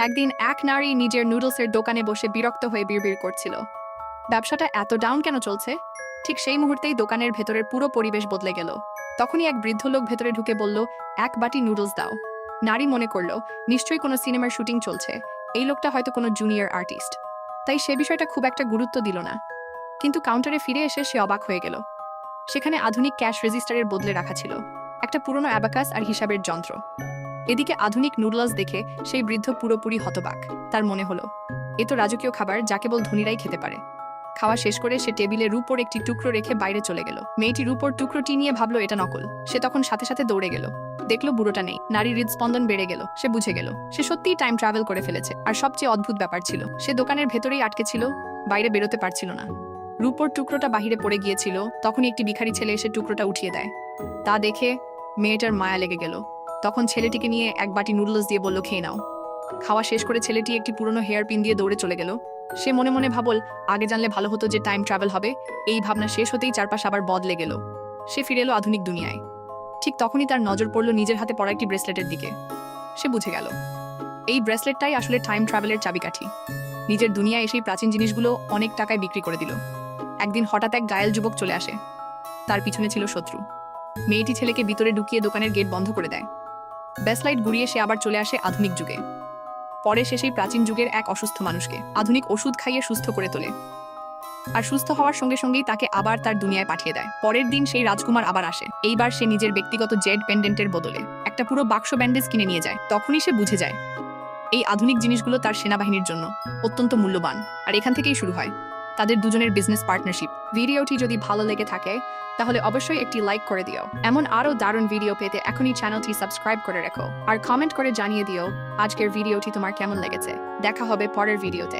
একদিন এক নারী নিজের নুডলসের দোকানে বসে বিরক্ত হয়ে বিড়বিড় করছিল, ব্যবসাটা এত ডাউন কেন চলছে। ঠিক সেই মুহূর্তেই দোকানের ভেতরের পুরো পরিবেশ বদলে গেল। তখনই এক বৃদ্ধ লোক ভেতরে ঢুকে বলল, এক বাটি নুডলস দাও। নারী মনে করল নিশ্চয়ই কোনো সিনেমার শুটিং চলছে, এই লোকটা হয়তো কোনো জুনিয়র আর্টিস্ট, তাই সে বিষয়টা খুব একটা গুরুত্ব দিল না। কিন্তু কাউন্টারে ফিরে এসে সে অবাক হয়ে গেল। সেখানে আধুনিক ক্যাশ রেজিস্টারের বদলে রাখা ছিল একটা পুরনো অ্যাবাকাস আর হিসাবের যন্ত্র। এদিকে আধুনিক নুডলস দেখে সেই বৃদ্ধ পুরোপুরি হতবাক। তার মনে হলো এ তো রাজকীয় খাবার, যা কেবল ধনীরাই খেতে পারে। খাওয়া শেষ করে সে টেবিলের উপর একটি টুকরো রেখে বাইরে চলে গেল। মেয়েটির উপর টুকরোটি নিয়ে ভাবলো এটা নকল। সে তখন সাথে সাথে দৌড়ে গেল, দেখলো বুড়োটা নেই। নারীর হৃদস্পন্দন বেড়ে গেল। সে বুঝে গেল সে সত্যিই টাইম ট্রাভেল করে ফেলেছে। আর সবচেয়ে অদ্ভুত ব্যাপার ছিল, সে দোকানের ভেতরেই আটকে ছিল, বাইরে বেরোতে পারছিল না। রূপোর টুকরোটা বাহিরে পড়ে গিয়েছিল। তখনই একটি ভিখারি ছেলে এসে টুকরোটা উঠিয়ে দেয়। তা দেখে মেয়েটার মায়া লেগে গেল। তখন ছেলেটিকে নিয়ে এক বাটি নুডলস দিয়ে বলল, খেয়ে নাও। খাওয়া শেষ করে ছেলেটি একটি পুরনো হেয়ার পিন দিয়ে দৌড়ে চলে গেল। সে মনে মনে ভাবল, আগে জানলে ভালো হতো যে টাইম ট্রাভেল হবে। এই ভাবনা শেষ হতেই চারপাশ আবার বদলে গেল। সে ফিরে এলো আধুনিক দুনিয়ায়। ঠিক তখনই তার নজর পড়ল নিজের হাতে পড়া একটি ব্রেসলেটের দিকে। সে বুঝে গেল এই ব্রেসলেটটাই আসলে টাইম ট্রাভেলের চাবিকাঠি। নিজের দুনিয়ায় এসেই প্রাচীন জিনিসগুলো অনেক টাকায় বিক্রি করে দিল। একদিন হঠাৎ এক গায়েল যুবক চলে আসে। তার পিছনে ছিল শত্রু। মেয়েটি ছেলেকে ভিতরে ঢুকিয়ে দোকানের গেট বন্ধ করে দেয়। ব্যাসলাইট ঘুরিয়ে সে আবার চলে আসে আধুনিক যুগে। পরে সে সেই প্রাচীন যুগের এক অসুস্থ মানুষকে আধুনিক ওষুধ খাইয়ে সুস্থ করে তোলে। আর সুস্থ হওয়ার সঙ্গে সঙ্গেই তাকে আবার তার দুনিয়ায় পাঠিয়ে দেয়। পরের দিন সেই রাজকুমার আবার আসে। এইবার সে নিজের ব্যক্তিগত জেড পেন্ডেন্টের বদলে একটা পুরো বাক্স ব্যান্ডেজ কিনে নিয়ে যায়। তখনই সে বুঝে যায় এই আধুনিক জিনিসগুলো তার সেনাবাহিনীর জন্য অত্যন্ত মূল্যবান। আর এখান থেকেই শুরু হয় তাদের দুজনের বিজনেস পার্টনারশিপ। ভিডিওটি যদি ভালো লেগে থাকে তাহলে অবশ্যই একটি লাইক করে দিও। এমন আরও দারুণ ভিডিও পেতে এখনই চ্যানেলটি সাবস্ক্রাইব করে রেখো আর কমেন্ট করে জানিয়ে দিও আজকের ভিডিওটি তোমার কেমন লেগেছে। দেখা হবে পরের ভিডিওতে।